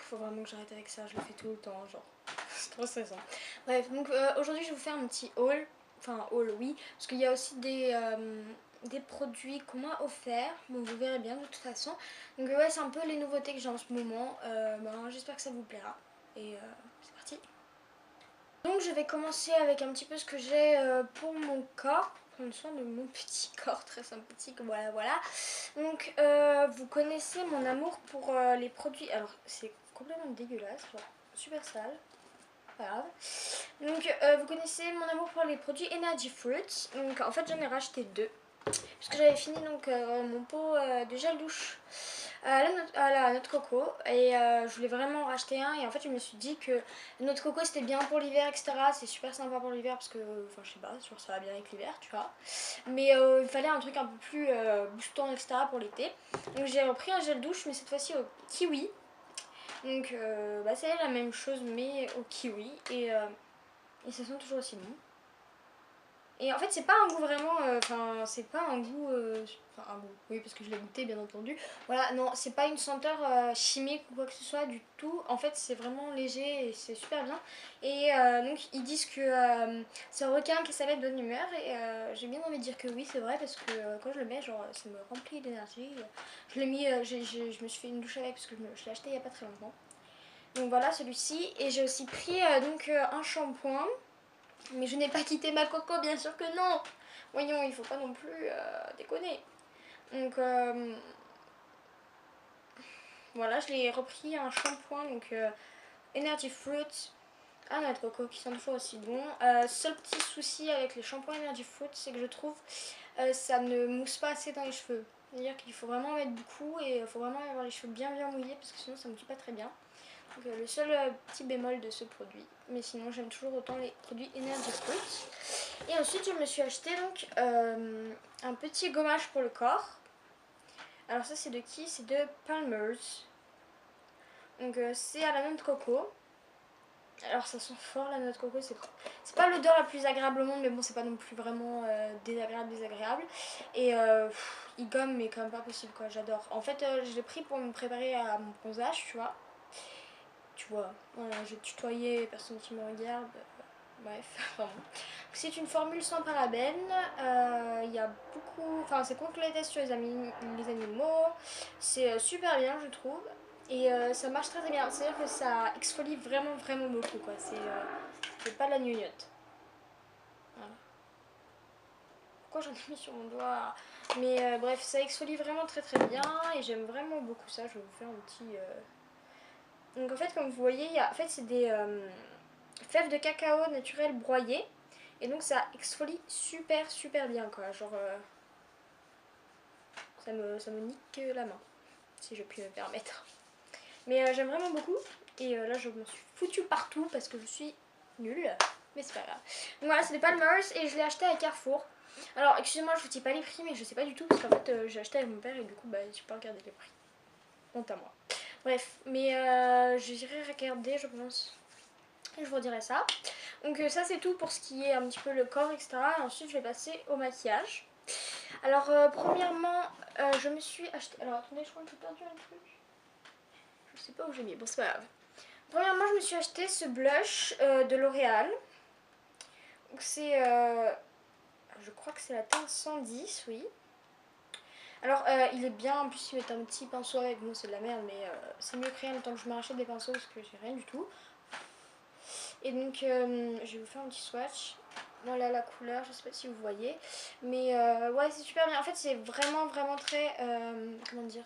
faut vraiment que j'arrête avec ça, je le fais tout le temps, genre. C'est trop stressant. Bref, donc aujourd'hui je vais vous faire un petit haul. Enfin, haul, oui, parce qu'il y a aussi des produits qu'on m'a offerts. Bon, vous verrez bien de toute façon. Donc ouais, c'est un peu les nouveautés que j'ai en ce moment. J'espère que ça vous plaira. Et c'est parti. Donc je vais commencer avec un petit peu ce que j'ai pour mon corps. Prendre soin de mon petit corps très sympathique, voilà voilà. Donc vous connaissez mon amour pour les produits. Alors c'est complètement dégueulasse, genre super sale. Pas grave. Donc vous connaissez mon amour pour les produits Energy Fruits. Donc en fait j'en ai racheté deux. Parce que j'avais fini donc mon pot de gel douche à la noix de coco. Et je voulais vraiment en racheter un. Et en fait je me suis dit que noix de coco c'était bien pour l'hiver, etc. C'est super sympa pour l'hiver parce que, enfin je sais pas, genre, ça va bien avec l'hiver, tu vois. Mais il fallait un truc un peu plus boostant, etc. pour l'été. Donc j'ai repris un gel douche mais cette fois-ci au kiwi. Donc c'est la même chose mais au kiwi. Et ça sent toujours aussi bon. Et en fait, c'est pas un goût vraiment. Enfin, c'est pas un goût. Enfin, un goût, oui, parce que je l'ai goûté, bien entendu. Voilà, non, c'est pas une senteur chimique ou quoi que ce soit du tout. En fait, c'est vraiment léger et c'est super bien. Et donc, ils disent que c'est un requin qui savait de bonne humeur. Et j'ai bien envie de dire que oui, c'est vrai, parce que quand je le mets, genre, ça me remplit d'énergie. Je l'ai mis. Je me suis fait une douche avec parce que je l'ai acheté il y a pas très longtemps. Donc voilà, celui-ci. Et j'ai aussi pris un shampoing. Mais je n'ai pas quitté ma coco, bien sûr que non. Voyons, il faut pas non plus déconner. Donc voilà, je l'ai repris un shampoing, donc Energy Fruit à noix de coco qui sent toujours aussi bon. Seul petit souci avec les shampoings Energy Fruit, c'est que je trouve ça ne mousse pas assez dans les cheveux. C'est-à-dire qu'il faut vraiment en mettre beaucoup et il faut vraiment avoir les cheveux bien mouillés parce que sinon ça ne mouille pas très bien. Donc le seul petit bémol de ce produit. Mais sinon j'aime toujours autant les produits Energy Fruit. Et ensuite je me suis acheté donc un petit gommage pour le corps. Alors ça c'est de qui? C'est de Palmer's. Donc c'est à la noix de coco. Alors ça sent fort la noix de coco, c'est pas l'odeur la plus agréable au monde, mais bon c'est pas non plus vraiment désagréable. Et il gomme mais quand même pas possible quoi, j'adore. En fait je l'ai pris pour me préparer à mon bronzage, tu vois. Tu vois, voilà, je tutoyais, personne qui me regarde. Bref, enfin bon. C'est une formule sans parabènes. Il y a beaucoup. Enfin, c'est contre les tests sur les animaux. C'est super bien, je trouve. Et ça marche très très bien. C'est-à-dire que ça exfolie vraiment vraiment beaucoup, quoi. C'est pas de la gnognotte. Voilà. Pourquoi j'en ai mis sur mon doigt? Mais bref, ça exfolie vraiment très très bien. Et j'aime vraiment beaucoup ça. Je vais vous faire un petit. Donc en fait, comme vous voyez, en fait, c'est des fèves de cacao naturelles broyées. Et donc ça exfolie super super bien quoi. Genre ça me nique la main, si je puis me permettre. Mais j'aime vraiment beaucoup. Et là je m'en suis foutue partout parce que je suis nulle. Mais c'est pas grave. Donc voilà, c'est des Palmer's et je l'ai acheté à Carrefour. Alors excusez-moi, je vous dis pas les prix, mais je sais pas du tout parce qu'en fait j'ai acheté avec mon père et du coup j'ai pas regardé les prix. Honte à moi. Bref, mais j'irai regarder je pense. Et je vous dirai ça. Donc ça c'est tout pour ce qui est un petit peu le corps, etc. Et ensuite je vais passer au maquillage. Alors premièrement, je me suis acheté... Alors attendez, je crois que j'ai perdu un truc. Je sais pas où j'ai mis, bon c'est pas grave. Premièrement, je me suis acheté ce blush de L'Oréal. Donc c'est... je crois que c'est la teinte 110, oui. Alors il est bien, en plus il met un petit pinceau avec, bon c'est de la merde, mais c'est mieux que rien le temps que je me rachète des pinceaux parce que j'ai rien du tout. Et donc je vais vous faire un petit swatch. Voilà la couleur, je sais pas si vous voyez. Mais ouais c'est super bien. En fait c'est vraiment vraiment très... comment dire,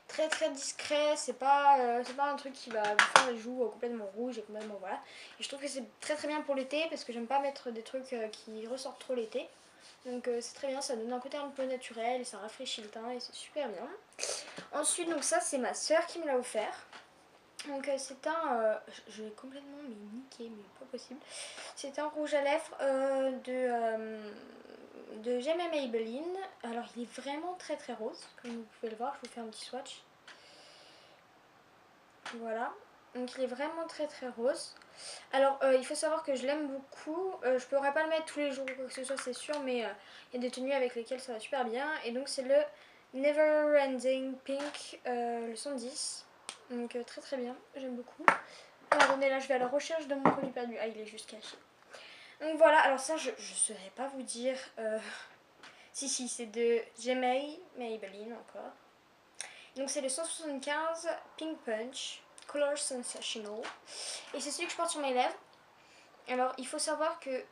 très très discret. C'est pas un truc qui va vous faire les joues complètement rouges et complètement voilà. Et je trouve que c'est très très bien pour l'été parce que j'aime pas mettre des trucs qui ressortent trop l'été. Donc c'est très bien, ça donne un côté un peu naturel et ça rafraîchit le teint et c'est super bien. Ensuite donc ça c'est ma soeur qui me l'a offert. Donc c'est un... je vais complètement mais niquer, mais pas possible. C'est un rouge à lèvres de Gem et Maybelline. Alors il est vraiment très très rose, comme vous pouvez le voir, je vous fais un petit swatch. Voilà, donc il est vraiment très très rose. Alors il faut savoir que je l'aime beaucoup, je pourrais pas le mettre tous les jours ou quoi que ce soit c'est sûr, mais il y a des tenues avec lesquelles ça va super bien. Et donc c'est le Never Ending Pink, le 110. Donc très très bien, j'aime beaucoup. Pardonnez, là je vais à la recherche de mon produit perdu. Ah, il est juste caché. Donc voilà, alors ça je saurais pas vous dire. Si, c'est de Gmail, Maybelline encore. Donc c'est le 175 Pink Punch Color Sensational. Et c'est celui que je porte sur mes lèvres. Alors il faut savoir que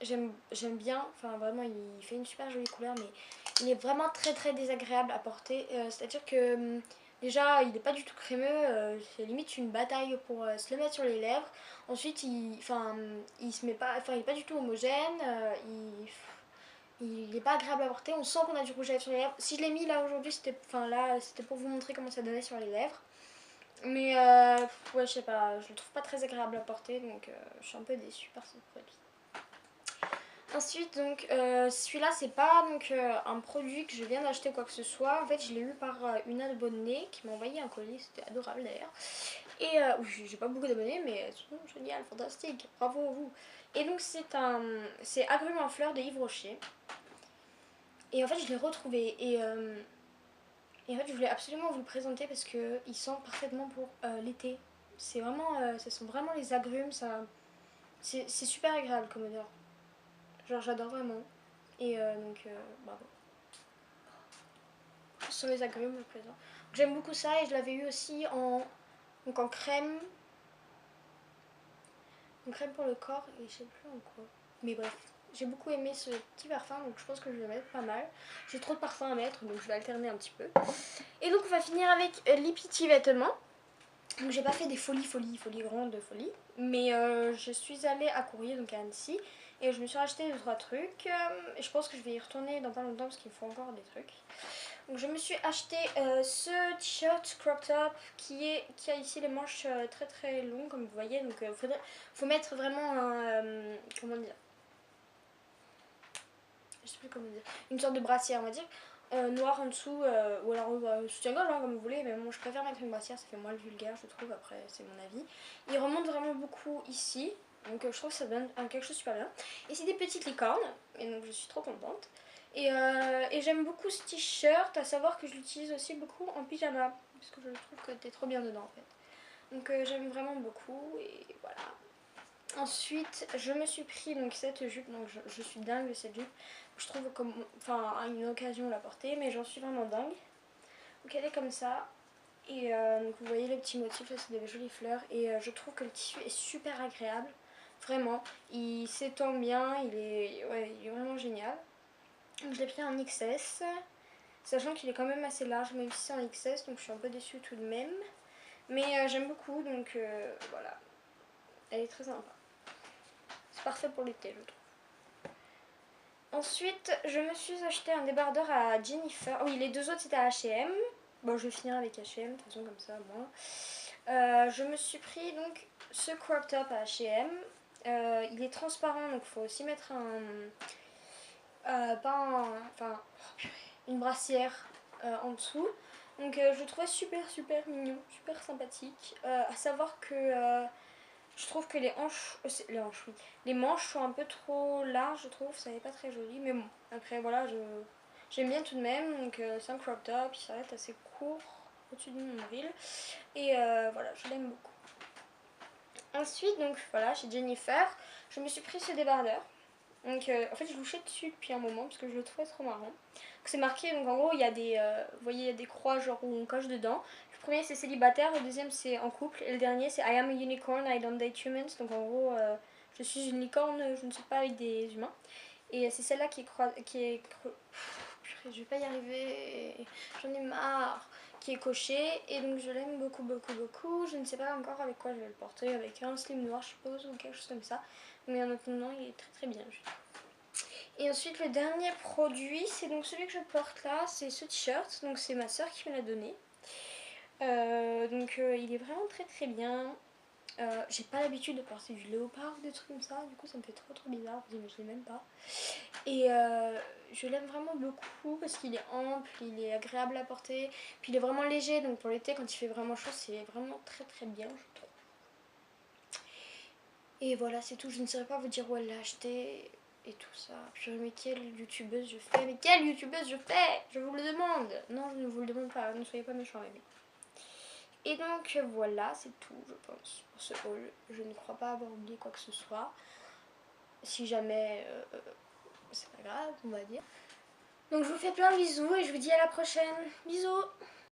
j'aime bien, enfin vraiment il fait une super jolie couleur, mais il est vraiment très très désagréable à porter. C'est-à-dire que déjà il n'est pas du tout crémeux, c'est limite une bataille pour se le mettre sur les lèvres. Ensuite il se met pas, enfin il est pas du tout homogène, il est pas agréable à porter, on sent qu'on a du rouge à lèvres sur les lèvres. Si je l'ai mis là aujourd'hui, c'était pour vous montrer comment ça donnait sur les lèvres. Mais ouais, je sais pas, je le trouve pas très agréable à porter, donc je suis un peu déçue par ce produit. Ensuite, donc celui-là, c'est pas donc un produit que je viens d'acheter quoi que ce soit. En fait, je l'ai eu par une abonnée qui m'a envoyé un colis, c'était adorable d'ailleurs. Et j'ai pas beaucoup d'abonnés, mais génial, fantastique, bravo à vous. Et donc c'est Agrumes en fleurs de Yves Rocher. Et en fait, je l'ai retrouvé et en fait, je voulais absolument vous le présenter parce que il sent parfaitement pour l'été. C'est vraiment, ça sent vraiment les agrumes, c'est super agréable comme odeur. Genre, j'adore vraiment. Et bravo. Ce sont les agrumes le présent. J'aime beaucoup ça et je l'avais eu aussi donc en crème. Une crème pour le corps et je sais plus en quoi. Mais bref, j'ai beaucoup aimé ce petit parfum donc je pense que je vais mettre pas mal. J'ai trop de parfums à mettre donc je vais alterner un petit peu. Et donc on va finir avec les petits vêtements. Donc j'ai pas fait des folies grandes folies. Mais je suis allée à Courrier, donc à Annecy. Et je me suis acheté 2-3 trucs. Et je pense que je vais y retourner dans pas longtemps parce qu'il me faut encore des trucs. Donc je me suis acheté ce t-shirt crop top qui a ici les manches très très longues comme vous voyez. Donc faut mettre vraiment un... comment dire, je sais plus comment dire. Une sorte de brassière on va dire. Noir en dessous ou alors soutien-gorge comme vous voulez, mais bon, je préfère mettre une brassière, ça fait moins le vulgaire je trouve, après c'est mon avis. Il remonte vraiment beaucoup ici, donc je trouve que ça donne quelque chose de super bien. Et c'est des petites licornes, et donc je suis trop contente. Et j'aime beaucoup ce t-shirt, à savoir que je l'utilise aussi beaucoup en pyjama, parce que je trouve que t'es trop bien dedans en fait. Donc j'aime vraiment beaucoup, et voilà. Ensuite, je me suis pris donc cette jupe, donc je suis dingue de cette jupe. Je trouve comme, enfin, à une occasion la porter, mais j'en suis vraiment dingue. Donc elle est comme ça. Et donc vous voyez les petits motifs, là c'est des jolies fleurs. Et je trouve que le tissu est super agréable. Vraiment, il s'étend bien, ouais, il est vraiment génial. Donc je l'ai pris en XS, sachant qu'il est quand même assez large, même si c'est en XS, donc je suis un peu déçue tout de même. Mais j'aime beaucoup, donc voilà. Elle est très sympa. C'est parfait pour l'été, je trouve. Ensuite, je me suis acheté un débardeur à Jennifer. Oui, les deux autres c'était à H&M. Bon, je vais finir avec H&M, de toute façon, comme ça, moi. Je me suis pris donc ce crop top à H&M. Il est transparent, donc il faut aussi mettre enfin, une brassière en dessous. Donc je le trouvais super super mignon, super sympathique. À savoir que je trouve que oui. Les manches sont un peu trop larges, je trouve, ça n'est pas très joli. Mais bon, après voilà, j'aime bien tout de même. Donc c'est un crop top, il s'arrête assez court au-dessus de mon nombril. Et voilà, je l'aime beaucoup. Ensuite, donc voilà, chez Jennifer, je me suis pris ce débardeur. Donc en fait, je louchais dessus depuis un moment parce que je le trouvais trop marrant. C'est marqué, donc en gros, il y a vous voyez, il y a des croix genre où on coche dedans. Le premier c'est célibataire, le deuxième c'est en couple et le dernier c'est I am a unicorn, I don't date humans. Donc en gros, je suis une licorne, je ne suis pas avec des humains. Et c'est celle-là purée, je vais pas y arriver, j'en ai marre, qui est cochée. Et donc je l'aime beaucoup, beaucoup, beaucoup. Je ne sais pas encore avec quoi je vais le porter, avec un slim noir, je suppose, ou quelque chose comme ça. Mais en attendant, il est très très bien. Et ensuite, le dernier produit, c'est donc celui que je porte là, c'est ce t-shirt. Donc c'est ma soeur qui me l'a donné. Il est vraiment très très bien. J'ai pas l'habitude de porter du léopard ou des trucs comme ça, du coup ça me fait trop trop bizarre, vous imaginez même pas. Et je l'aime vraiment beaucoup parce qu'il est ample, il est agréable à porter, puis il est vraiment léger, donc pour l'été quand il fait vraiment chaud c'est vraiment très très bien je trouve. Et voilà, c'est tout, je ne saurais pas vous dire où elle l'a acheté. et tout ça. Purée, mais quelle youtubeuse je fais? Mais quelle youtubeuse je fais? Je vous le demande. Non, je ne vous le demande pas, ne soyez pas méchants avec moi. Et donc voilà, c'est tout je pense pour ce haul. Je ne crois pas avoir oublié quoi que ce soit. Si jamais, c'est pas grave, on va dire. Donc je vous fais plein de bisous et je vous dis à la prochaine. Bisous!